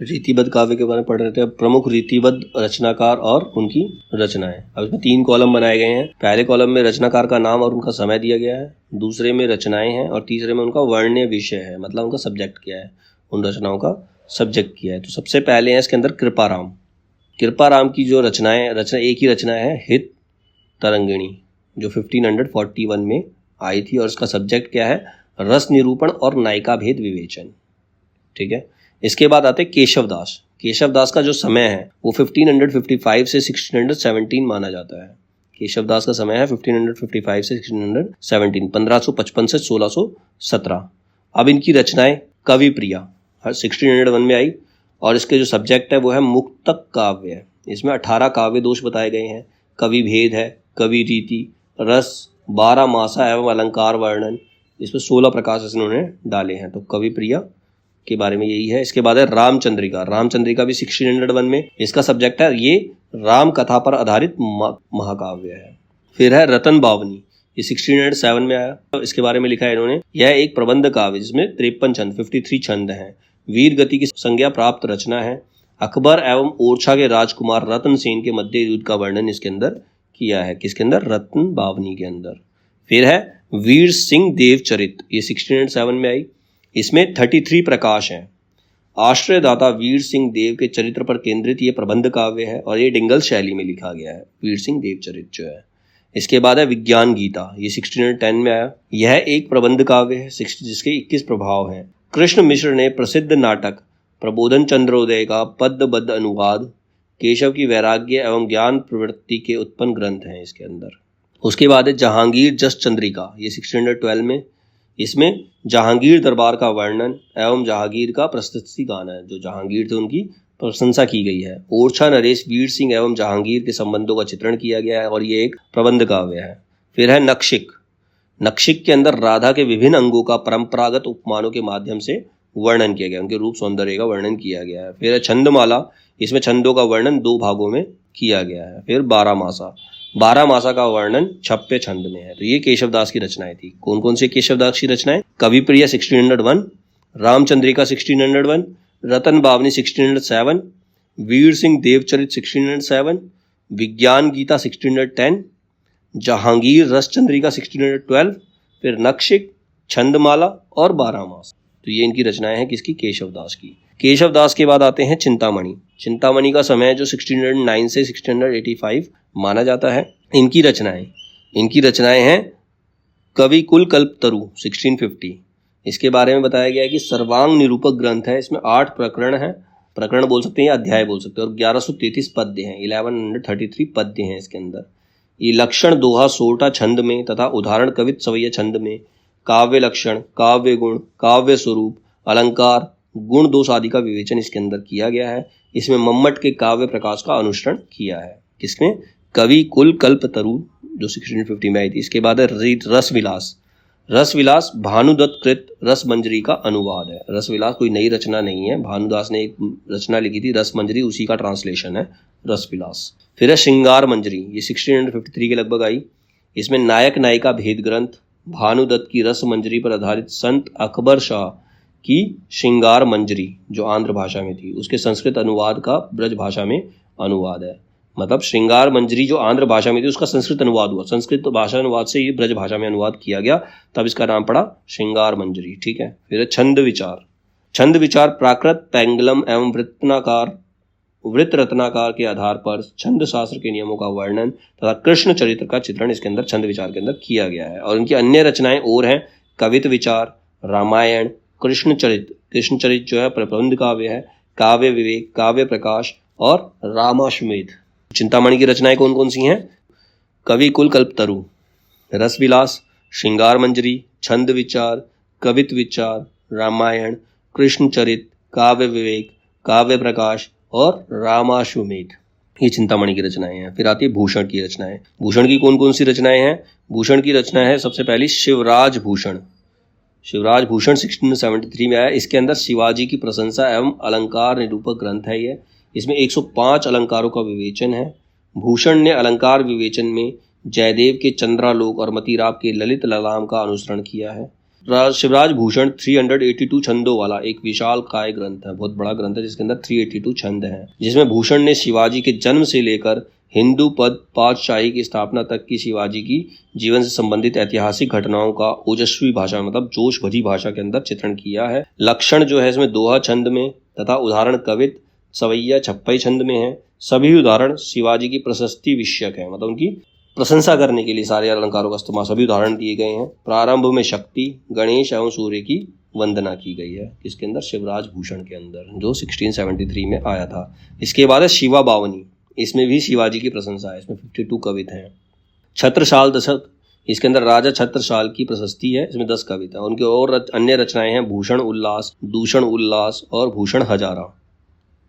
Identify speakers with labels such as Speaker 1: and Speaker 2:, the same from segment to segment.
Speaker 1: रीतिबद्ध काव्य के बारे में पढ़ रहे थे। अब प्रमुख रीतिबद्ध रचनाकार और उनकी रचनाएं। अब इसमें 3 कॉलम बनाए गए हैं। पहले कॉलम में रचनाकार का नाम और उनका समय दिया गया है, दूसरे में रचनाएं हैं और तीसरे में उनका वर्ण्य विषय है, मतलब उनका सब्जेक्ट क्या है, उन रचनाओं का सब्जेक्ट क्या है। तो सबसे पहले है इसके अंदर कृपाराम। कृपाराम की जो रचना एक ही रचना है, हित तरंगिणी, जो 1541 में आई थी और इसका सब्जेक्ट क्या है, रस निरूपण और नायिका भेद विवेचन। ठीक है। इसके बाद आते केशवदास। केशवदास का जो समय है वो 1555 से 1617 माना जाता है। केशवदास का समय है 1555 से 1617, 1555 से 1617। अब इनकी रचनाएं कवि प्रिया 1601 में आई और इसके जो सब्जेक्ट है वो है मुक्तक काव्य है। इसमें 18 काव्य दोष बताए गए हैं। कवि भेद है, कवि रीति, रस, 12 मासा एवं अलंकार वर्णन, इसमें 16 प्रकाश इन्होंने डाले हैं। तो कवि प्रिया के बारे में यही है। इसके बाद है रामचंद्रिका। रामचंद्रिका भी 1601 में, इसका सब्जेक्ट है ये राम कथा पर आधारित महाकाव्य है। फिर है रतन बावनी, ये 1607 में आया। इसके बारे में लिखा है इन्होंने, यह एक प्रबंध काव्य जिसमें 53 छंद 53 छंद हैं। वीर गति की संज्ञा प्राप्त रचना है। अकबर एवं ओरछा के राजकुमार रतन सेन के मध्य युद्ध का वर्णन इसके अंदर किया है। किसके अंदर? रतन बावनी के अंदर। फिर है वीर सिंह देवचरित, ये 1607 में आई। इसमें 33 प्रकाश हैं। आश्रयदाता वीर सिंह देव के चरित्र पर केंद्रित ये प्रबंध काव्य है और ये डिंगल शैली में लिखा गया है, वीर सिंह देवचरित जो है। इसके बाद है विज्ञान गीता, ये 1610 में आया। यह एक प्रबंध काव्य है जिसके 21 प्रभाव हैं। कृष्ण मिश्र ने प्रसिद्ध नाटक प्रबोधन चंद्रोदय का पद्यबद्ध अनुवाद, केशव की वैराग्य एवं ज्ञान प्रवृत्ति के उत्पन्न ग्रंथ हैं इसके अंदर। उसके बाद है जहांगीर जस चंद्रिका, ये 1612 में। इसमें जहांगीर दरबार का वर्णन एवं जहांगीर का प्रशस्ति गान है, जो जहांगीर थे उनकी प्रशंसा की गई है। ओरछा नरेश वीर सिंह एवं जहांगीर के संबंधों का चित्रण किया गया है और ये एक प्रबंध काव्य है। फिर है नक्शिक। नक्शिक के अंदर राधा के विभिन्न अंगों का परंपरागत उपमानों के माध्यम से वर्णन किया गया, उनके रूप सौंदर्य का वर्णन किया गया है। फिर है छंदमाला, इसमें छंदों का वर्णन 2 भागों में किया गया है। फिर 12 मासा, 12 मासा का वर्णन 56 छंद में है। तो ये केशवदास की रचनाएं थी। कौन कौन से केशवदास की रचनाएं? कवि प्रिया 1601, रामचंद्रिका 1601, रतन बावनी 1607, वीर सिंह देवचरित 1607, विज्ञान गीता 1610, जहांगीर रसचंद्रिका 1612, फिर नक्शिक, छंदमाला और 12 मास। तो ये इनकी रचनाएं हैं किसकी? केशवदास की। केशवदास के बाद आते हैं चिंतामणि। चिंतामणि का समय जो 1609 से 1685 माना जाता है। इनकी रचनाएं हैं कवि कुल कल्पतरु 1650। इसके बारे में बताया गया है कि सर्वांग निरूपक ग्रंथ है। इसमें 8 प्रकरण हैं, प्रकरण बोल सकते हैं या अध्याय बोल सकते हैं, और 1133 पद्य हैं, 1133 पद्य हैं इसके अंदर। ये लक्षण दोहा सोरठा छंद में तथा उदाहरण कवित सवैया छंद में काव्य लक्षण, काव्य गुण, काव्य स्वरूप, अलंकार, गुण दोष आदि का विवेचन इसके अंदर किया गया है। इसमें मम्मट के काव्य प्रकाश का अनुसरण किया है। किसमें? कवि कुल कल्पतरु जो 1650 में आई थी। इसके बाद है रसविलास। रसविलास भानुदत्त कृत रसमंजरी का अनुवाद है। रसविलास कोई नई रचना नहीं है, भानुदास ने एक रचना लिखी थी रसमंजरी, उसी का ट्रांसलेशन है रसविलास। फिर है श्रृंगार मंजरी, ये 1653 के लगभग आई। इसमें नायक नायिका भेद ग्रंथ, भानुदत्त की रसमंजरी पर आधारित संत अकबर शाह की श्रृंगार मंजरी जो आंध्र भाषा में थी, उसके संस्कृत अनुवाद का ब्रज भाषा में अनुवाद है। मतलब श्रृंगार मंजरी जो आंध्र भाषा में थी उसका संस्कृत अनुवाद हुआ, संस्कृत भाषा अनुवाद से ये ब्रज भाषा में अनुवाद किया गया, तब इसका नाम पड़ा श्रृंगार मंजरी। ठीक है। फिर छंद विचार। छंद विचार प्राकृत, पैंगलम एवं वृत्त रत्नाकार के आधार पर छंद शास्त्र के नियमों का वर्णन तथा कृष्ण चरित्र का चित्रण इसके अंदर छंद विचार के अंदर किया गया है। और इनकी अन्य रचनाएं और हैं कवित विचार, रामायण, कृष्ण चरित जो है प्रबंध काव्य है, काव्य विवेक, काव्य प्रकाश और रामाश्वेध। चिंतामणि की रचनाएं कौन कौन सी हैं? कवि कुल कल्पतरु, रसविलास, श्रृंगार मंजरी, छंद विचार, कवित विचार, रामायण, कृष्ण चरित, काव्य विवेक, काव्य प्रकाश और रामाश्वमेध। ये चिंतामणि की रचनाएं हैं। फिर आती है भूषण की रचनाएं। भूषण की कौन कौन सी रचनाएं हैं? भूषण की रचना है सबसे पहली शिवराज भूषण। शिवराज भूषण 1673 में आया। इसके अंदर शिवाजी की प्रशंसा एवं अलंकार निरूपक ग्रंथ है ये। इसमें 105 अलंकारों का विवेचन है। भूषण ने अलंकार विवेचन में जयदेव के चंद्रालोक और मतीराव के ललित ललाम का अनुसरण किया है। शिवराज भूषण 382 छंदों वाला एक विशाल काय ग्रंथ है, बहुत बड़ा ग्रंथ है जिसके अंदर 382 छंद हैं, जिसमें भूषण ने शिवाजी के जन्म से लेकर हिंदू पद पातशाही की स्थापना तक की शिवाजी की जीवन से संबंधित ऐतिहासिक घटनाओं का ओजस्वी भाषा मतलब जोश भरी भाषा के अंदर चित्रण किया है। लक्षण जो है इसमें दोहा छंद में तथा उदाहरण कवित सवैया छप्पई छंद में है। सभी उदाहरण शिवाजी की प्रशस्ति विषयक है, मतलब उनकी प्रशंसा करने के लिए सारे अलंकारों का इस्तेमाल, सभी उदाहरण दिए गए हैं। प्रारंभ में शक्ति, गणेश एवं सूर्य की वंदना की गई है, इसके अंदर शिवराज भूषण के अंदर जो 1673 में आया था। इसके बाद है शिवा बावनी, इसमें भी शिवाजी की प्रशंसा है, इसमें 52 कविता हैं। छत्रसाल दशक, इसके अंदर राजा छत्रसाल की प्रशस्ति है, इसमें 10 कविता। उनके और अन्य रचनाएं हैं भूषण उल्लास, दूषण उल्लास और भूषण हजारा।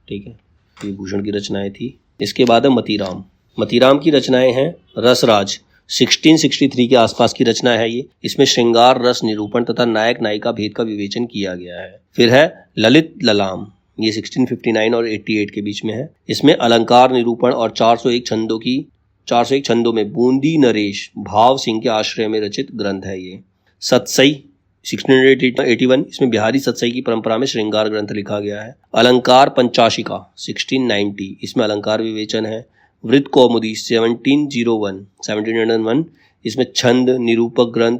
Speaker 1: ठीक है, ये भूषण की रचनाएं थी। इसके बाद है मतीराम। मतीराम की रचनाएं हैं रसराज, 1663 के आसपास की रचना है ये। इसमें श्रृंगार रस निरूपण तथा नायक नायिका भेद का विवेचन किया गया है। फिर है ललित ललाम, ये 1659 और 88 के बीच में है। इसमें अलंकार निरूपण और 401 छंदों में बूंदी नरेश भाव सिंह के आश्रय में रचित ग्रंथ है ये। सतसई 1681, इसमें बिहारी सतसई की परंपरा में श्रृंगार ग्रंथ लिखा गया है। अलंकार पंचाशिका 1690, इसमें अलंकार विवेचन है। वृत्त कौमुदी 1701, इसमें छंद निरूपक ग्रंथ,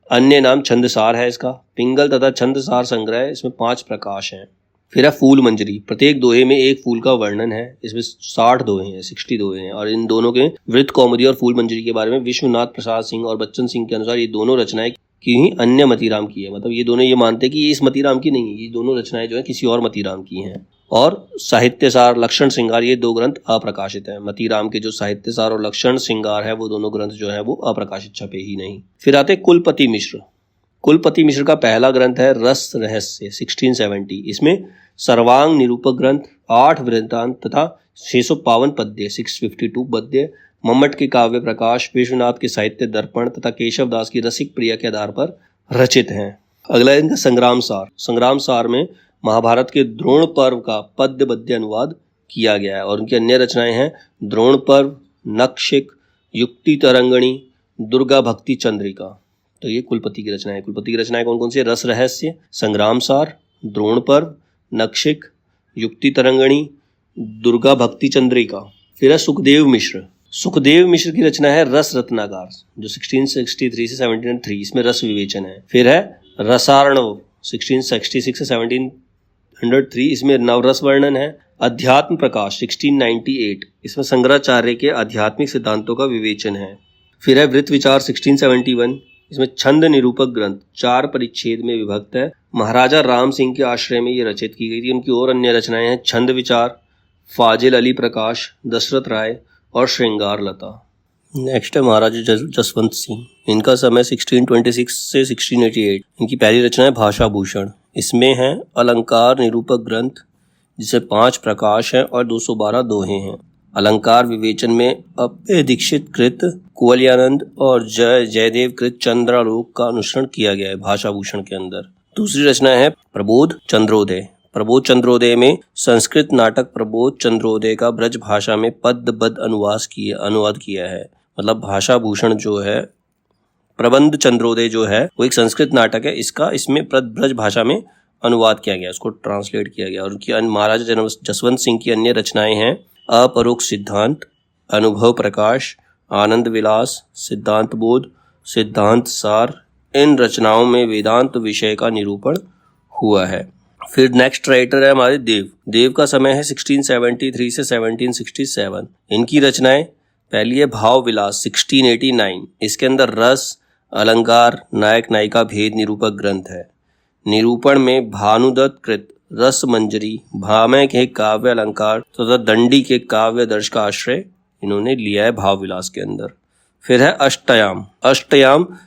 Speaker 1: अन्य नाम छंदसार है इसका। पिंगल तथा छंदसार संग्रह, इसमें 5 प्रकाश हैं। फिर है फूल मंजरी, प्रत्येक दोहे में एक फूल का वर्णन है, इसमें 60 दोहे हैं, 60 दोहे हैं। और इन दोनों के वृत्त कौमुदी और फूल मंजरी के बारे में विश्वनाथ प्रसाद सिंह और बच्चन सिंह के अनुसार ये दोनों रचनाएं की ही अन्य मतीराम की है, मतलब ये दोनों ये मानते हैं कि ये इस मतीराम की नहीं है, ये दोनों रचनाएं जो है किसी और मतीराम की हैं। और साहित्यसार, लक्षण श्रृंगार, ये 2 ग्रंथ अप्रकाशित हैं। मतीराम के जो साहित्यसार और लक्षण श्रृंगार है वो दोनों ग्रंथ जो है वो अप्रकाशित छपे ही नहीं। फिर आते कुलपति मिश्र। कुलपति मिश्र का पहला ग्रंथ है रस रहस्य 1670, इसमें सर्वांग निरूपक ग्रंथ, 8 वृत्तांत तथा 652 पद्य 652 पद्य, मम्मट के काव्य प्रकाश, विश्वनाथ के साहित्य दर्पण तथा केशव दास की रसिक प्रिया के आधार पर रचित हैं। अगला इनका संग्राम सार। संग्राम सार में महाभारत के द्रोण पर्व का पद्य पद्य अनुवाद किया गया है। और उनकी अन्य रचनाएं हैं द्रोण पर्व, नक्षिक, युक्ति तरंगणी, दुर्गा भक्ति चंद्रिका। तो ये कुलपति की रचनाएं। कुलपति की रचनाएं कौन कौन सी? रस रहस्य, संग्राम सार, द्रोण पर्व, नक्षिक, युक्ति तरंगणी, दुर्गा भक्ति चंद्रिका। फिर है सुखदेव मिश्र। सुखदेव मिश्र की रचना है रस रत्नाकार जो 1663 से 1703, इसमें रस विवेचन है। फिर है रसार्णव 1666 से 1703, इसमें नवरस वर्णन है। अध्यात्म प्रकाश 1698, इसमें शंकराचार्य के आध्यात्मिक सिद्धांतों का विवेचन है। फिर है वृत्त विचार 1671, इसमें छंद निरूपक ग्रंथ 4 परिच्छेद में विभक्त है। महाराजा राम सिंह के आश्रय में ये रचित की गई थी। उनकी और अन्य रचनाएं हैं छंद विचार, फाजिल अली प्रकाश, दशरथ राय और श्रृंगार लता। नेक्स्ट है महाराजा जसवंत सिंह। इनका समय 1626 से 1688। इनकी पहली रचना है भाषा भूषण। इसमें है अलंकार निरूपक ग्रंथ जिसे 5 प्रकाश हैं और 212 दोहे हैं। अलंकार विवेचन में अप्पे दीक्षित कृत कुवलयानंद और जयदेव कृत चंद्रालोक का अनुसरण किया गया है भाषा भूषण के अंदर। दूसरी रचना है प्रबोध चंद्रोदय। प्रबोध चंद्रोदय में संस्कृत नाटक प्रबोध चंद्रोदय का ब्रज भाषा में पद्यबद्ध अनुवाद किया है। मतलब भाषा भूषण जो है, प्रबंध चंद्रोदय जो है वो एक संस्कृत नाटक है, इसमें ब्रज भाषा में अनुवाद किया गया, उसको ट्रांसलेट किया गया। और उनकी महाराजा जसवंत सिंह की अन्य रचनाएं हैं अपरोक्ष सिद्धांत, अनुभव प्रकाश, आनंद विलास, सिद्धांत बोध, सिद्धांत सार। इन रचनाओं में वेदांत विषय का निरूपण हुआ है। फिर नेक्स्ट राइटर है हमारे देव का समय है 1673 से 1767। इनकी रचनाएं, पहली है भाव विलास 1689, इसके अंदर रस, अलंकार, नायक नायिका भेद निरूपक ग्रंथ है। निरूपण में भानुदत्त कृत रस मंजरी, भामय के काव्य अलंकार तथा दंडी के काव्य दर्श का आश्रय इन्होंने लिया है भाव विलास के अंदर। फिर है अष्टयाम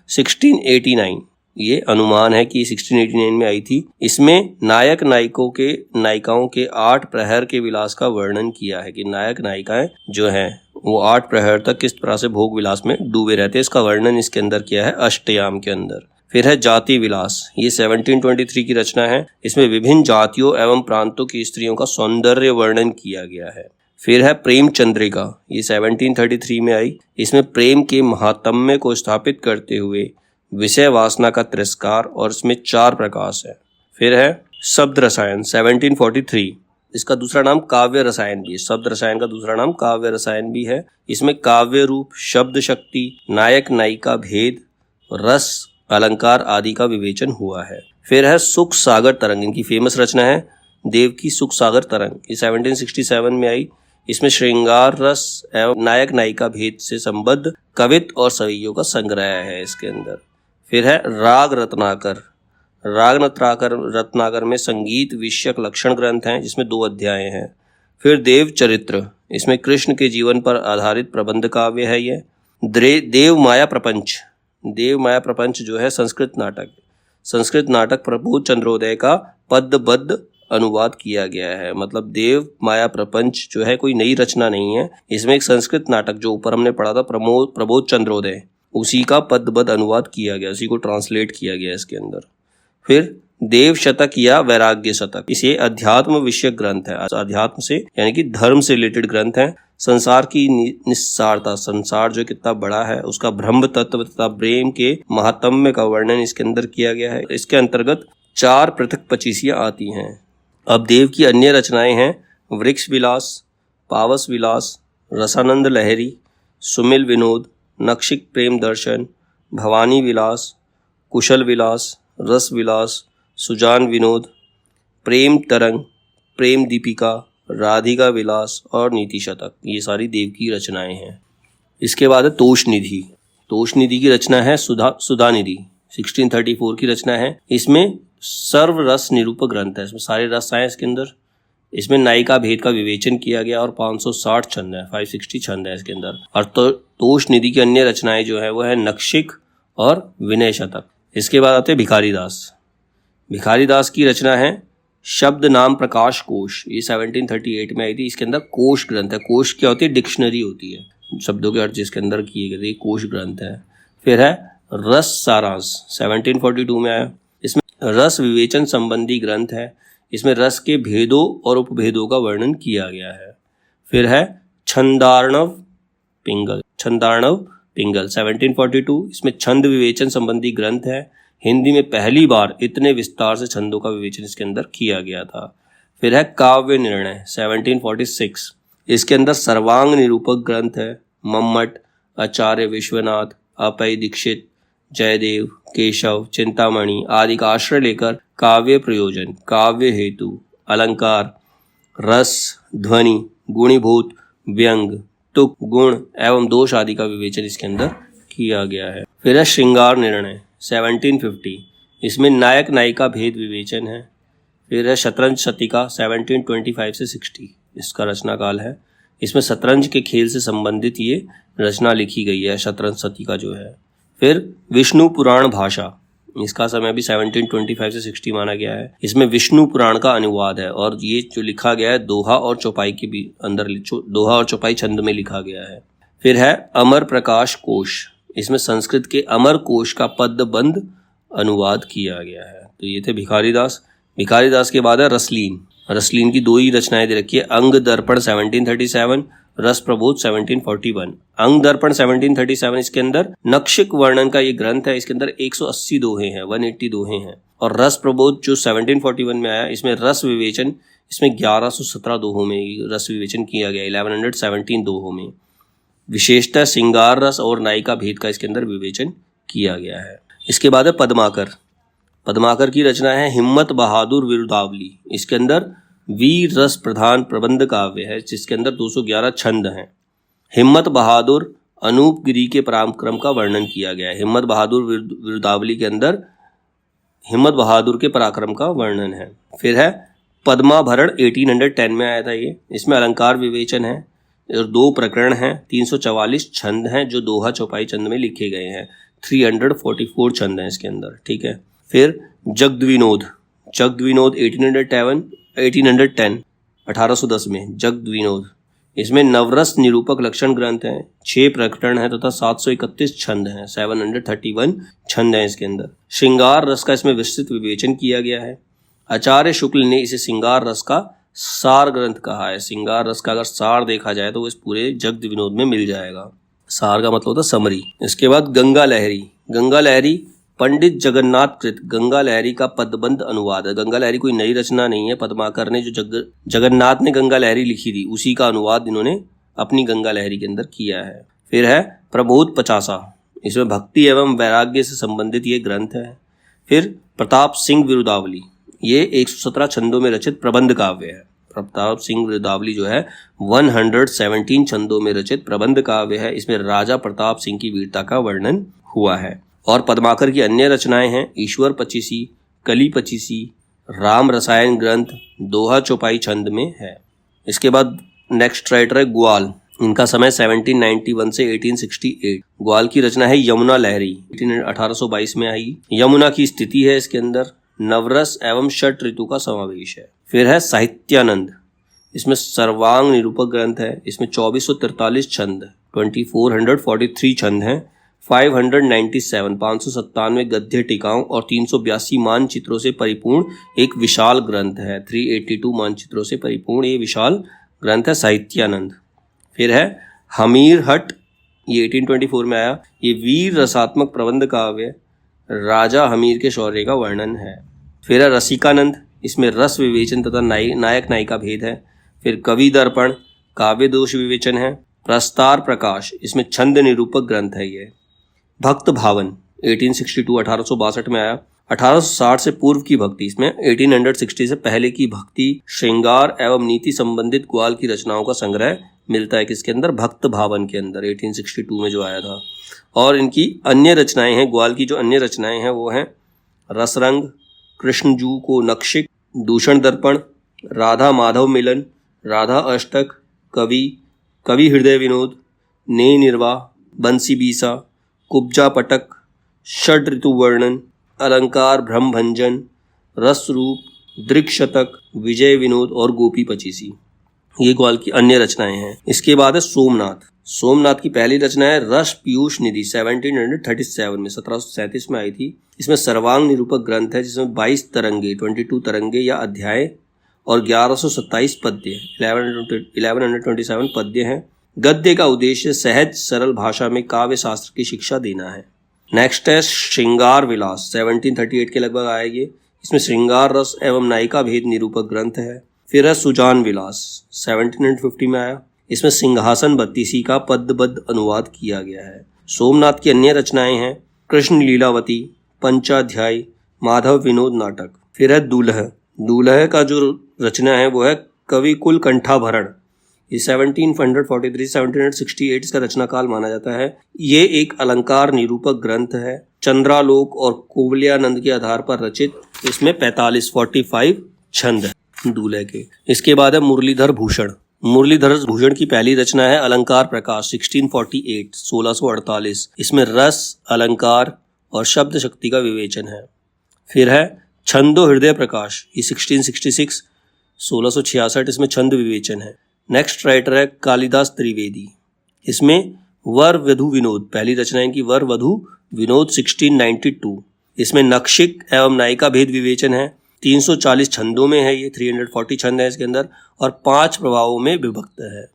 Speaker 1: 1689, ये अनुमान है कि 1689 में आई थी। इसमें नायक नायिकाओं के 8 प्रहर के विलास का वर्णन किया है कि नायक नायिकाएं जो हैं वो 8 प्रहर तक किस तरह से भोग विलास में डूबे रहते हैं, इसका वर्णन इसके अंदर किया है अष्टयाम के अंदर। फिर है जाति विलास, ये 1723 की रचना है। इसमें विभिन्न जातियों एवं प्रांतों की स्त्रियों का सौंदर्य वर्णन किया गया है। फिर है प्रेम चंद्रिका, ये 1733 में आई। इसमें प्रेम के महात्म्य को स्थापित करते हुए विषय वासना का तिरस्कार और इसमें 4 प्रकाश है। फिर है शब्द रसायन 1743, इसका दूसरा नाम काव्य रसायन भी है। शब्द रसायन का दूसरा नाम काव्य रसायन भी है। इसमें काव्य रूप, शब्द शक्ति, नायक नायिका भेद, रस, अलंकार आदि का विवेचन हुआ है। फिर है सुख सागर तरंग, इनकी फेमस रचना है देव की सुख सागर तरंग, ये 1767 में आई। इसमें श्रृंगार रस एवं नायक नायिका भेद से संबद्ध कवित्त और सवैयों का संग्रह है इसके अंदर। फिर है राग रत्नाकर, राग रत्नाकर में संगीत विषयक लक्षण ग्रंथ हैं जिसमें 2 अध्याय हैं। फिर देव चरित्र, इसमें कृष्ण के जीवन पर आधारित प्रबंध काव्य है ये। देव माया प्रपंच, देव माया प्रपंच जो है संस्कृत नाटक प्रबोध चंद्रोदय का पद्यबद्ध अनुवाद किया गया है। मतलब देव माया प्रपंच जो है कोई नई रचना नहीं है, इसमें एक संस्कृत नाटक जो ऊपर हमने पढ़ा था प्रबोध चंद्रोदय, उसी का पद्यबद्ध अनुवाद किया गया, उसी को ट्रांसलेट किया गया इसके अंदर। फिर देव शतक या वैराग्य शतक, इसे अध्यात्म विषयक ग्रंथ है, अध्यात्म से यानी कि धर्म से रिलेटेड ग्रंथ है। संसार की निस्सारता, संसार जो कितना बड़ा है उसका ब्रह्म तत्व तथा प्रेम के महात्म्य का वर्णन इसके अंदर किया गया है। इसके अंतर्गत 4 पृथक पचीसियां आती हैं। अब देव की अन्य रचनाएं हैं वृक्ष विलास, पावस विलास, रसानंद लहरी, सुमिल विनोद, नक्षिक प्रेम दर्शन, भवानी विलास, कुशल विलास, रस विलास, सुजान विनोद, प्रेम तरंग, प्रेम दीपिका, राधिका विलास और नीति शतक, ये सारी देव की रचनाएं हैं। इसके बाद है तोष निधि। तोष निधि की रचना है सुधा निधि, 1634 की रचना है। इसमें सर्व रस निरूपक ग्रंथ है, इसमें सारे रस आए इसके अंदर। इसमें नायिका भेद का विवेचन किया गया और 560 छंद है, 560 छंद है इसके अंदर। और तोष निधि की अन्य रचनाएं जो है वो है नक्षिक और विनय शतक। इसके बाद आते हैं भिखारी दास। भिखारी दास की रचना है शब्द नाम प्रकाश कोश, ये 1738 में आई थी। इसके अंदर कोश ग्रंथ है। कोश क्या होती है? डिक्शनरी होती है, शब्दों के अर्थ जिसके अंदर किए गए थे, कोश ग्रंथ है। फिर है रस सारांश, 1742 में आया। इसमें रस विवेचन संबंधी ग्रंथ है, इसमें रस के भेदों और उपभेदों का वर्णन किया गया है। फिर है छंदार्णव पिंगल, 1742, इसमें छंद विवेचन संबंधी ग्रंथ है। हिंदी में पहली बार इतने विस्तार से छंदों का विवेचन इसके अंदर किया गया था। फिर है काव्य निर्णय, 1746, इसके अंदर सर्वांग निरूपक ग्रंथ है। मम्मट, आचार्य विश्वनाथ, अपय दीक्षित, जयदेव, केशव, चिंतामणि आदि का आश्रय लेकर काव्य प्रयोजन, काव्य हेतु, अलंकार, रस, ध्वनि, गुणीभूत, व्यंग, तुक, गुण एवं दोष आदि का विवेचन इसके अंदर किया गया है। फिर है श्रृंगार निर्णय, 1750, इसमें नायक नायिका भेद विवेचन है। फिर है शतरंज शतिका, 1725 से 60, इसका रचना काल है। इसमें शतरंज के खेल से संबंधित ये रचना लिखी गई है, शतरंज शतिका जो है। फिर विष्णु पुराण भाषा, इसका समय भी 1725 से 60 माना गया है। इसमें विष्णु पुराण का अनुवाद है और ये जो लिखा गया है दोहा और चौपाई के भी अंदर, दोहा और चौपाई छंद में लिखा गया है। फिर है अमर प्रकाश कोश, इसमें संस्कृत के अमर कोश का पद्यबंध अनुवाद किया गया है। तो ये थे भिखारी दास। भिखारी दास के बाद है रसलीन। रसलीन की 2 ही रचनाएं दे रखी है, अंग दर्पण 1737, रस प्रबोध 1741। अंग दर्पण 1737, इसके अंदर नक्षिक वर्णन का ये ग्रंथ है। इसके अंदर 180 दोहे हैं, 180 दोहे हैं। और रस प्रबोध जो 1741 में आया, इसमें रस विवेचन, इसमें 1117 दोहों में रस विवेचन किया गया, 1117 दोहों में। विशेषतः श्रृंगार रस और नायिका भेद का इसके अंदर विवेचन किया गया है। इसके बाद है पद्माकर। पद्माकर की रचना है हिम्मत बहादुर विरुदावली। इसके अंदर वीर रस प्रधान प्रबंध काव्य है, जिसके अंदर 211 छंद हैं। हिम्मत बहादुर अनूप गिरी के पराक्रम का वर्णन किया गया है। हिम्मत बहादुर विरुदावली के अंदर हिम्मत बहादुर के पराक्रम का वर्णन है। फिर है पद्माभरण, 1810 में आया था ये। इसमें अलंकार विवेचन है और 2 प्रकरण हैं, 344 छंद हैं जो दोहा चौपाई छंद में लिखे गए हैं। 344 छंद हैं इसके अंदर, ठीक है। फिर जगद्विनोद, 1810 में जगद्विनोद। इसमें नवरस निरूपक लक्षण ग्रंथ हैं, 6 प्रकरण हैं तथा 731 छंद हैं, 731 छंद हैं इसके अंदर। श्रृंगार रस का इसमें विस्तृत विवेचन किया गया है। आचार्य शुक्ल ने इसे श्रृंगार रस का सार ग्रंथ कहा है। श्रृंगार रस का अगर सार देखा जाए तो वो इस पूरे जगद्विनोद में मिल जाएगा। सार का मतलब होता है समरी। इसके बाद गंगा लहरी। गंगा लहरी पंडित जगन्नाथ कृत गंगा लहरी का पदबंध अनुवाद है। गंगा लहरी कोई नई रचना नहीं है, पद्माकर ने जो जगन्नाथ ने गंगा लहरी लिखी थी उसी का अनुवाद इन्होंने अपनी गंगा लहरी के अंदर किया है। फिर है प्रबोध 50, इसमें भक्ति एवं वैराग्य से संबंधित ये ग्रंथ है। फिर प्रताप सिंह विरुदावली, ये 117 छंदों में रचित प्रबंध काव्य है। प्रताप सिंह विरुदावली जो है 117 छंदों में रचित प्रबंध काव्य है। इसमें राजा प्रताप सिंह की वीरता का वर्णन हुआ है। और पद्माकर की अन्य रचनाएं हैं ईश्वर पचीसी, कली पचीसी, राम रसायन ग्रंथ, दोहा चौपाई छंद में है। इसके बाद नेक्स्ट राइटर है ग्वाल, इनका समय 1791 से 1868। ग्वाल की रचना है यमुना लहरी, 1822 में आई। यमुना की स्थिति है इसके अंदर, नवरस एवं षट ऋतु का समावेश है। फिर है साहित्यानंद, इसमें सर्वांग निरूपक ग्रंथ है। इसमें 2443 छंद, 2443 छंद हैं, 597 गद्य टीकाओं और 382 मानचित्रों से परिपूर्ण एक विशाल ग्रंथ है। 382 मानचित्रों से परिपूर्ण ये विशाल ग्रंथ है साहित्यानंद। फिर है हमीर हट, ये 1824 में आया। ये वीर रसात्मक प्रबंध काव्य, राजा हमीर के शौर्य का वर्णन है। फिर है रसिकानंद, इसमें रस विवेचन तथा नायक नायिका भेद है। फिर कवि दर्पण, काव्य दोष विवेचन है। प्रस्तार प्रकाश, इसमें छंद निरूपक ग्रंथ है ये। भक्त भावन 1862 1862 में आया। 1860 से पूर्व की भक्ति, इसमें 1860 से पहले की भक्ति, श्रृंगार एवं नीति संबंधित ग्वाल की रचनाओं का संग्रह मिलता है किसके अंदर, भक्त भावन के अंदर, 1862 में जो आया था। और इनकी अन्य रचनाएं हैं, ग्वाल की जो अन्य रचनाएं हैं वो हैं रसरंग, कृष्णजू को नक्शिक, दूषण दर्पण, राधा माधव मिलन, राधा अष्टक, कवि हृदय विनोद, ने निर्वाह, बंसी बीसा, कुब्जा पटक, षड ऋतु वर्णन, अलंकार भ्रम भंजन, रस रूप, दृक् शतक, विजय विनोद और गोपी पचीसी, ये ग्वाल की अन्य रचनाएं हैं। इसके बाद है सोमनाथ की पहली रचना है रस पीयूष निधि, 1737 में 1737 में आई थी। इसमें सर्वांग निरूपक ग्रंथ है जिसमें 22 तरंगे 22 तरंगे या अध्याय और 1127 पद्य 1127 पद्य हैं। गद्य का उद्देश्य सहज सरल भाषा में काव्य शास्त्र की शिक्षा देना है। नेक्स्ट है श्रृंगार विलास, 1738 के लगभग आएगी। इसमें श्रृंगार रस एवं नायिका भेद निरूपक ग्रंथ है। फिर है सुजान विलास, 1750 में आया। इसमें सिंहासन बत्तीसी का पद्यबद्ध अनुवाद किया गया है। सोमनाथ की अन्य रचनाएं हैं कृष्ण लीलावती, पंचाध्याय, माधव विनोद नाटक। फिर है दूल्ह का जो रचना है वो है कवि कुल कंठाभरण, ये 1743-1768 इसका रचना काल माना जाता है। ये एक अलंकार निरूपक ग्रंथ है, चंद्रालोक और कोवल्यानंद के आधार पर रचित। इसमें 45 छंद है दूल्हे के। इसके बाद है मुरलीधर भूषण की पहली रचना है अलंकार प्रकाश, 1648। इसमें रस, अलंकार और शब्द शक्ति का विवेचन है। फिर है छंदो हृदय प्रकाश, ये 1666, इसमें छंद विवेचन है। नेक्स्ट राइटर है कालिदास त्रिवेदी, इसमें वर वधु विनोद, पहली रचना इनकी वर वधु विनोद, 1692। इसमें नक्शिक एवं नायिका भेद विवेचन है। 340 छंदों में है ये, 340 छंद है इसके अंदर और 5 प्रभावों में विभक्त है।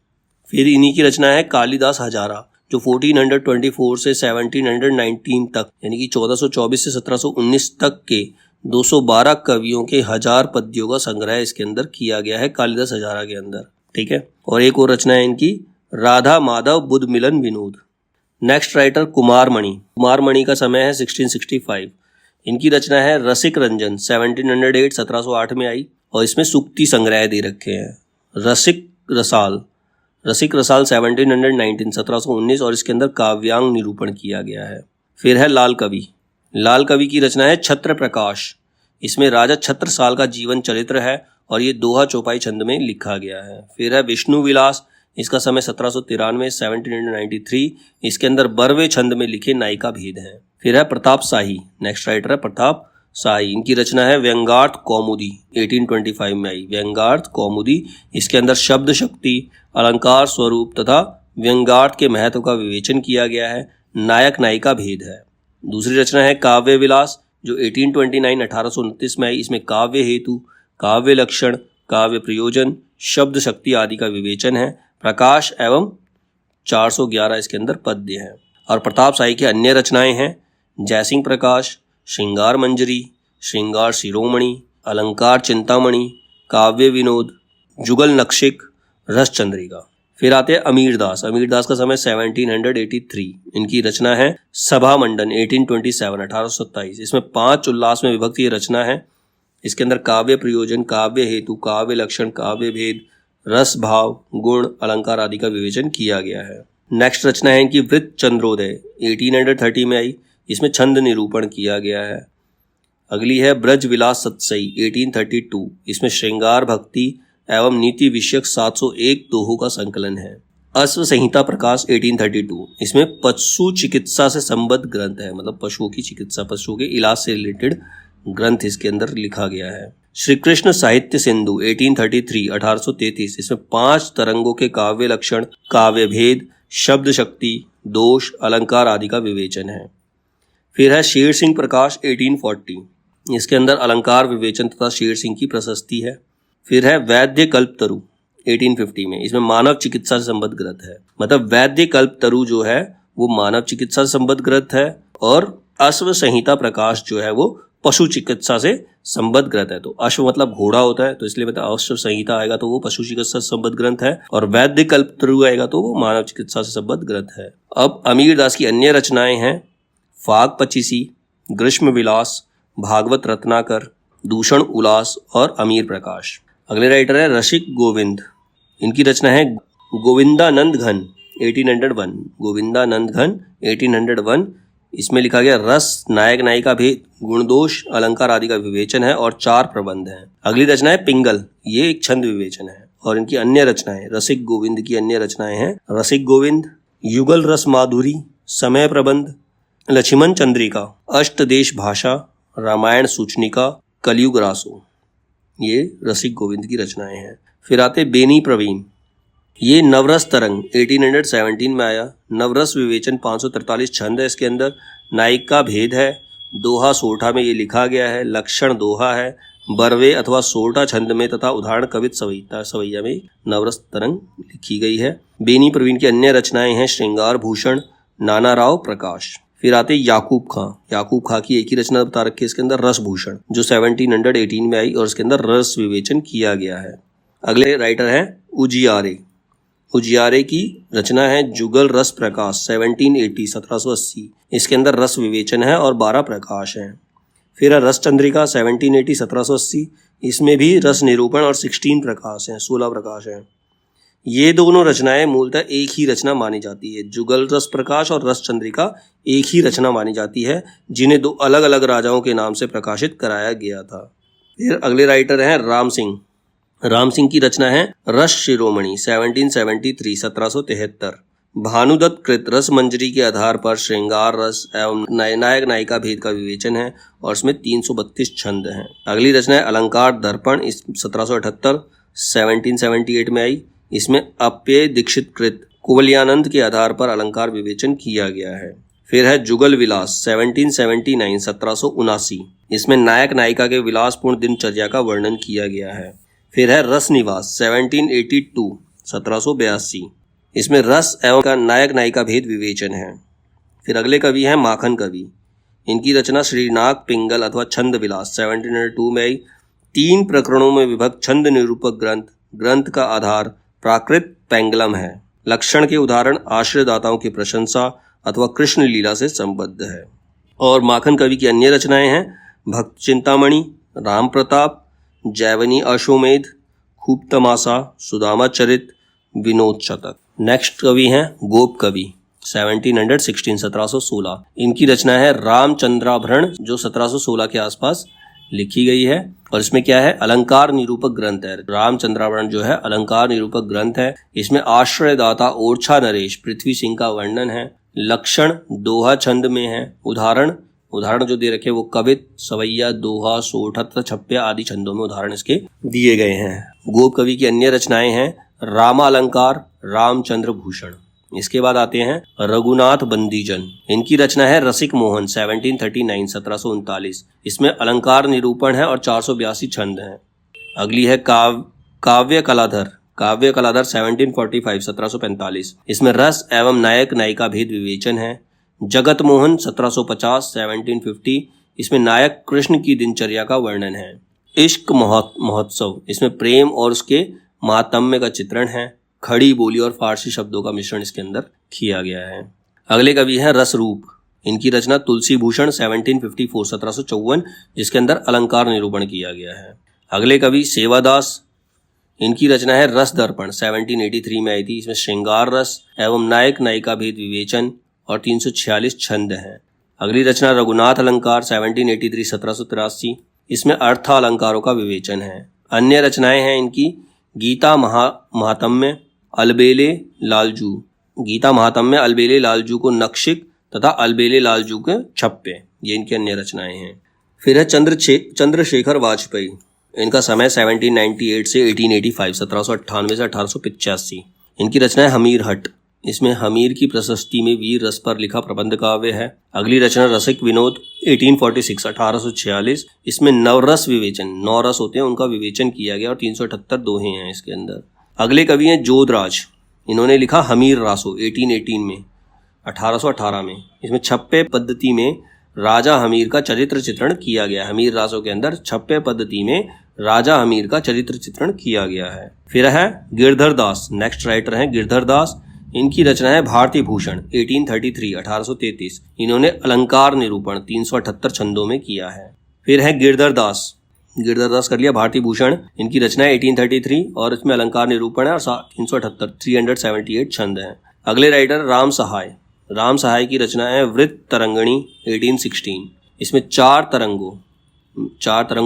Speaker 1: फिर इन्हीं की रचना है कालिदास हजारा, जो 1424 से 1719 तक यानी कि 1424 से 1719 तक के 212 कवियों के 1000 पद्यों का संग्रह इसके अंदर किया गया है कालिदास हजारा के अंदर, ठीक है। और एक और रचना है इनकी राधा माधव बुध मिलन विनोद। नेक्स्ट राइटर कुमारमणि का समय है 1665। इनकी रचना है रसिक रंजन, 1708 1708 में आई और इसमें सूक्ति संग्रह दे रखे हैं। रसिक रसाल 1719 1719 और इसके अंदर काव्यांग निरूपण किया गया है। फिर है लाल कवि की रचना है छत्र प्रकाश, इसमें राजा छत्रसाल का जीवन चरित्र है और ये दोहा चौपाई छंद में लिखा गया है। फिर है विष्णु विलास, इसका समय 1793 1793, इसके अंदर 12वें छंद में लिखे नायिका भेद हैं। फिर है प्रताप शाही, नेक्स्ट राइटर है प्रताप शाही, इनकी रचना है व्यंगार्थ कौमुदी, 1825 में आई व्यंगार्थ कौमुदी। इसके अंदर शब्द शक्ति, अलंकार स्वरूप तथा व्यंगार्थ के महत्व का विवेचन किया गया है। नायक नायिका भेद है। दूसरी रचना है काव्य विलास, जो 1829 1829 में आई। इसमें काव्य हेतु, काव्य लक्षण, काव्य प्रयोजन, शब्द शक्ति आदि का विवेचन है। प्रकाश एवं 411 इसके अंदर पद्य हैं। और प्रताप शाही की अन्य रचनाएं हैं जयसिंह प्रकाश, श्रृंगार मंजरी, श्रृंगार शिरोमणि, अलंकार चिंतामणि, काव्य विनोद, जुगल नक्षिक, रस चंद्रिका। फिर आते हैं अमीर दास। अमीर दास का समय 1783। इनकी रचना है सभा मंडन 1827 1827। इसमें 5 उल्लास में विभक्त ये रचना है। इसके अंदर काव्य प्रयोजन, काव्य हेतु, काव्य लक्षण, काव्य भेद, रस भाव, गुण, अलंकार आदि का विवेचन किया गया है। नेक्स्ट रचना है इनकी वृत्त चंद्रोदय 1830 में आई। इसमें छंद निरूपण किया गया है। अगली है ब्रज विलास सतसई 1832। इसमें श्रृंगार भक्ति एवं नीति विषयक 701 दोहों का संकलन है। अश्व संहिता प्रकाश 1832। इसमें पशु चिकित्सा से संबद्ध ग्रंथ है, मतलब पशुओं की चिकित्सा, पशुओं के इलाज से रिलेटेड ग्रंथ इसके अंदर लिखा गया है। श्री कृष्ण साहित्य सिंधु 1833 1833। इसमें 5 तरंगों के काव्य लक्षण, काव्य भेद, शब्द शक्ति, दोष, अलंकार आदि का विवेचन है। फिर है शेर सिंह प्रकाश 1840। इसके अंदर अलंकार विवेचन तथा शेर सिंह की प्रशस्ति है। फिर है वैद्य कल्पतरु 1850 में। इसमें मानव चिकित्सा से संबद्ध ग्रंथ है, मतलब वैद्य कल्पतरु जो है वो मानव चिकित्सा से संबद्ध ग्रंथ है, और अश्व संहिता प्रकाश जो है वो पशु चिकित्सा से संबद्ध ग्रंथ है। तो अश्व मतलब घोड़ा होता है, तो इसलिए मतलब अश्व संहिता आएगा तो वो पशु चिकित्सा से संबद्ध ग्रंथ है, और वैद्य कल्पतरु आएगा तो वो मानव चिकित्सा से संबद्ध ग्रंथ है। अब अमीर दास की अन्य रचनाएं हैं फाग पचीसी, ग्रीष्म विलास, भागवत रत्नाकर, दूषण उल्लास और अमीर प्रकाश। अगले राइटर है रसिक गोविंद। इनकी रचना है गोविंदानंद घन 1801। गोविंदानंद घन 1801। इसमें लिखा गया रस, नायक नायिका भेद, गुण दोष, अलंकार आदि का विवेचन है और 4 प्रबंध हैं। अगली रचना है पिंगल, ये एक छंद विवेचन है। और इनकी अन्य रचनाएं, रसिक गोविंद की अन्य रचनाएं हैं रसिक गोविंद, युगल रस माधुरी, समय प्रबंध, लक्ष्मण चंद्रिका, अष्टदेश भाषा, रामायण सूचनिका, कलयुग रासो। ये रसिक गोविंद की रचनाएं हैं। फिर आते बेनी प्रवीण। ये नवरस तरंग 1817 में आया। नवरस विवेचन 543 छंद है इसके अंदर। नायिक का भेद है, दोहा सोरठा में ये लिखा गया है, लक्षण दोहा है, बरवे अथवा सोरठा छंद में तथा उदाहरण कवित सवैया में नवरस तरंग लिखी गई है। बेनी प्रवीण की अन्य रचनाएं हैं श्रृंगार भूषण, नाना राव प्रकाश। फिर आते याकूब खां। याकूब खां की एक ही रचना बता रखी है इसके अंदर, रस भूषण, जो 1718 में आई और इसके अंदर रस विवेचन किया गया है। अगले राइटर हैं उजियारे। उजियारे की रचना है जुगल रस प्रकाश 1780 1780। इसके अंदर रस विवेचन है और 12 प्रकाश हैं। फिर है रस चंद्रिका 1780 1780। इसमें भी रस निरूपण और 16 प्रकाश हैं, 16 प्रकाश हैं। ये दोनों रचनाएं मूलतः एक ही रचना मानी जाती है। जुगल रस प्रकाश और रस चंद्रिका एक ही रचना मानी जाती है, जिन्हें 2 अलग अलग राजाओं के नाम से प्रकाशित कराया गया था। फिर अगले राइटर हैं राम सिंह। राम सिंह की रचना है रस शिरोमणि 1773 1773। भानुदत्त कृत रस मंजरी के आधार पर श्रृंगार रस एवं नायक नायिका भेद का विवेचन है और इसमें 332 छंद हैं। अगली रचना है अलंकार दर्पण 1778 1778 में आई। इसमें अप्यय दीक्षित कृत कुवलयानंद के आधार पर अलंकार विवेचन किया गया है। फिर है जुगल विलास 1779 1779। इसमें नायक नायिका के विलासपूर्ण दिनचर्या का वर्णन किया गया है। फिर है रस निवास 1782 1782। इसमें रस एवं नायक नायिका भेद विवेचन है। फिर अगले कवि हैं माखन कवि। इनकी रचना श्रीनाग पिंगल अथवा छंद विलास 1702 में आई। 3 प्रकरणों में विभक्त छंद निरूपक ग्रंथ का आधार प्राकृत पेंगलम है। लक्षण के उदाहरण आश्रयदाताओं की प्रशंसा अथवा कृष्ण लीला से संबद्ध है। और माखन कवि की अन्य रचनाएं हैं भक्त चिंतामणि, राम प्रताप, जैवनी अश्वमेध, खूब तमाशा, सुदामा चरित, विनोद शतक। नेक्स्ट कवि हैं गोप कवि 1716 1716। इनकी रचना है रामचंद्राभरण, जो 1716 के आसपास लिखी गई है। और इसमें क्या है, अलंकार निरूपक ग्रंथ है। रामचंद्राभरण जो है अलंकार निरूपक ग्रंथ है। इसमें आश्रयदाता ओरछा नरेश पृथ्वी सिंह का वर्णन है। लक्षण दोहा छंद में है। उदाहरण जो दे रखे वो कवित, सवैया, दोहा, सोरठा तथा छप्पया आदि छंदों में उदाहरण इसके दिए गए हैं। गोप कवि की अन्य रचनाएं हैं रामालंकार, रामचंद्र भूषण। इसके बाद आते हैं रघुनाथ बंदीजन। इनकी रचना है रसिक मोहन 1739 1739। इसमें अलंकार निरूपण है और 482 छंद हैं। अगली है काव्य कलाधर 1745 1745। इसमें रस एवं नायक नायिका भेद विवेचन है। जगत मोहन 1750 1750। इसमें नायक कृष्ण की दिनचर्या का वर्णन है। इश्क महोत्सव, इसमें प्रेम और उसके मातम्य का चित्रण है। खड़ी बोली और फारसी शब्दों का मिश्रण इसके अंदर किया गया है। अगले कवि हैं रसरूप, इनकी रचना तुलसी भूषण 1754 जिसके अंदर अलंकार निरूपण किया गया है। अगले कवि सेवादास, इनकी रचना है रस दर्पण 1783 में आई थी। इसमें श्रृंगार रस एवं नायक नायिका भेद विवेचन और 346 छंद हैं। अगली रचना रघुनाथ अलंकार 1783 इसमें अर्था अलंकारों का विवेचन है। अन्य रचनाएं हैं इनकी गीता महात्म्य, अलबेले लालजू, गीता महात्म्य, अलबेले लालजू को नक्शिक तथा अलबेले लालजू के छप्पे, ये इनकी अन्य रचनाएं हैं। फिर है चंद्रशेखर वाजपेयी, इनका समय 1798 से 1885, 1798 से 1885। इनकी रचना है हमीर हट, इसमें हमीर की प्रशस्ति में वीर रस पर लिखा प्रबंध काव्य है। अगली रचना रसिक विनोद 1846, इसमें नवरस विवेचन, 9 रस होते हैं उनका विवेचन किया गया और 378 दोहे हैं इसके अंदर। अगले कवि हैं जोधराज, इन्होंने लिखा हमीर रासो 1818 में। इसमें छप्पे पद्धति में राजा हमीर का चरित्र चित्रण किया गया। हमीर रासो के अंदर छप्पे पद्धति में राजा हमीर का चरित्र चित्रण किया गया है। फिर है गिरधर दास, नेक्स्ट राइटर हैं गिरधर दास, इनकी रचना है भारती भूषण 1833, इन्होंने अलंकार निरूपण 378 छंदों में किया है। फिर है गिरधर दास कर लिया। भारती भूषण इनकी रचना है 1833 और इसमें अलंकार निरूपण है और 378 छंद हैं। अगले राइटर राम सहाय की रचना है वृत्त तरंगिणी 1816, इसमें 4 तरंगों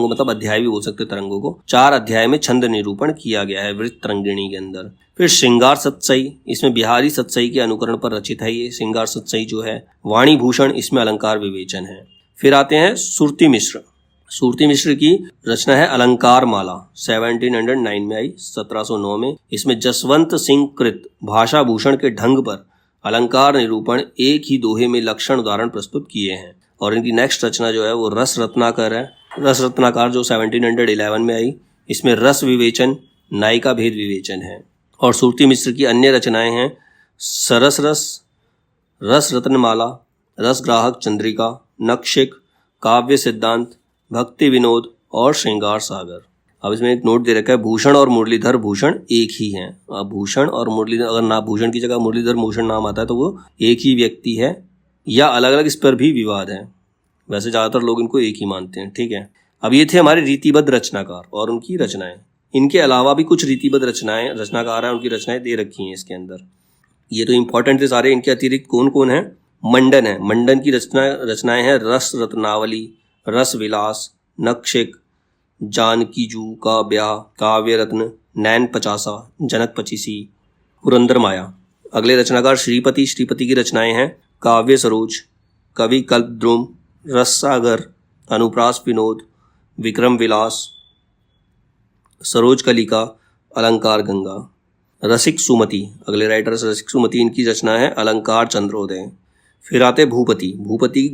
Speaker 1: मतलब अध्याय भी बोल सकते तरंगों को, 4 अध्याय में छंद निरूपण किया गया है वृत्त तरंगिणी के अंदर। फिर श्रृंगार सतसई, इसमें बिहारी सतसई के अनुकरण पर रचित है ये श्रृंगार सतसई जो है। वाणी भूषण, इसमें अलंकार विवेचन है। फिर आते हैं सुरती मिश्र की रचना है अलंकार माला 1709 में आई, 1709 में। इसमें जसवंत सिंह कृत भाषा भूषण के ढंग पर अलंकार निरूपण एक ही दोहे में लक्षण उदाहरण प्रस्तुत किए हैं। और इनकी नेक्स्ट रचना जो है वो रस रत्नाकर है। रस रत्नाकर जो 1711 में आई, इसमें रस विवेचन, नायिका भेद विवेचन है। और सुरती मिश्र की अन्य रचनाएं हैं सरस रस रत्नमाला, रस ग्राहक चंद्रिका, नक्षिक, काव्य सिद्धांत, भक्ति विनोद और श्रृंगार सागर। अब इसमें एक नोट दे रखा है भूषण और मुरलीधर भूषण एक ही हैं। अब भूषण और मुरलीधर, अगर ना भूषण की जगह मुरलीधर भूषण नाम आता है तो वो एक ही व्यक्ति है या अलग अलग, इस पर भी विवाद है। वैसे ज़्यादातर लोग इनको एक ही मानते हैं, ठीक है। अब ये थे हमारे रीतिबद्ध रचनाकार और उनकी रचनाएं। इनके अलावा भी कुछ रीतिबद्ध रचनाकार हैं, उनकी रचनाएं दे रखी हैं इसके अंदर। ये तो इंपॉर्टेंट थे सारे। इनके अतिरिक्त कौन कौन है? मंडन है, मंडन की रचनाएं हैं रस रत्नावली, रस विलास, नक्षिक, जानकीजू का ब्याह, काव्य रत्न, नैन पचासा, जनक पचीसी, पुरंदर माया। अगले रचनाकार श्रीपति की रचनाएं हैं काव्य सरोज, कवि कल्पद्रुम, रस सागर, अनुप्रास विनोद, विक्रम विलास, सरोज कलिका, अलंकार गंगा। रसिक सुमति, अगले राइटर रसिक सुमति, इनकी रचना है अलंकार चंद्रोदय। फिर आते भूपति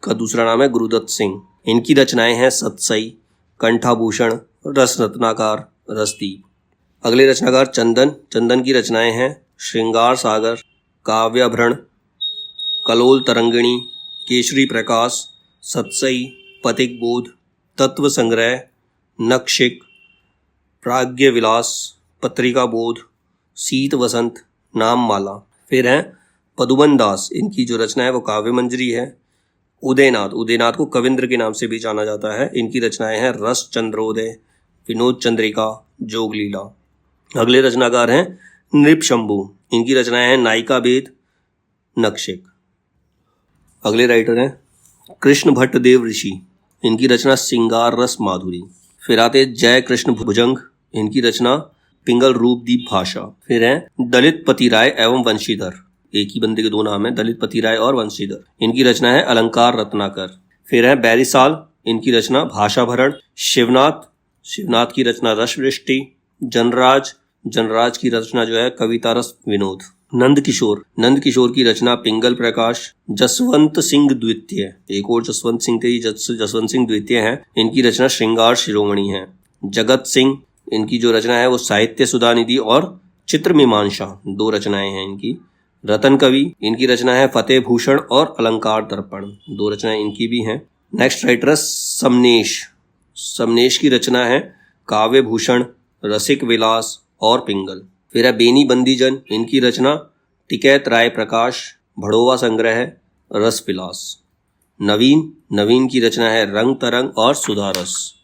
Speaker 1: का दूसरा नाम है गुरुदत्त सिंह, इनकी रचनाएं हैं सतसई, कंठाभूषण, रस रत्नाकार, रसदीप। अगले रचनाकार चंदन की रचनाएं हैं श्रृंगार सागर, काव्याभरण, कलोल तरंगिणी, केशरी प्रकाश, सतसई, पथिक बोध, तत्व संग्रह, नक्षिक, प्राज्ञ विलास, पत्रिका बोध, शीत वसंत, नाम माला। फिर हैं पदुमन दास, इनकी जो रचना है वो काव्य मंजरी है। उदयनाथ को कविंद्र के नाम से भी जाना जाता है। इनकी रचनाएं हैं रस चंद्रोदय, विनोद चंद्रिका, जोगलीला। अगले रचनाकार हैं नृप शंभु, इनकी रचनाएं हैं नायिका भेद, नक्षिक। अगले राइटर हैं कृष्ण भट्ट देव ऋषि, इनकी रचना सिंगार रस माधुरी। फिर आते जय कृष्ण भुजंग, इनकी रचना पिंगल रूपदीप भाषा। फिर हैं दलित पति राय एवं वंशीधर, एक ही बंदे के 2 नाम हैं, दलित पति राय और वंशीधर। इनकी रचना है अलंकार रत्नाकर। फिर है बैरिसाल, इनकी रचना भाषाभरण। शिवनाथ की रचना रस वृष्टि। जनराज की रचना जो है कविता रस विनोद। नंद किशोर की रचना पिंगल प्रकाश। जसवंत सिंह द्वितीय, एक और जसवंत सिंह थे, जसवंत सिंह द्वितीय हैं, इनकी रचना श्रृंगार शिरोमणि है। जगत सिंह, इनकी जो रचना है वो साहित्य सुधानिधि और चित्र मीमांसा, 2 रचनाएं हैं इनकी। रतन कवि, इनकी रचना है फतेह भूषण और अलंकार दर्पण, 2 रचनाएं इनकी भी हैं। नेक्स्ट राइटर है समनेश। समनेश की रचना है काव्य भूषण, रसिक विलास और पिंगल। फिर है बेनी बंदीजन, इनकी रचना टिकैत राय प्रकाश, भड़ोवा संग्रह, रस विलास। नवीन, नवीन की रचना है रंग तरंग और सुधारस।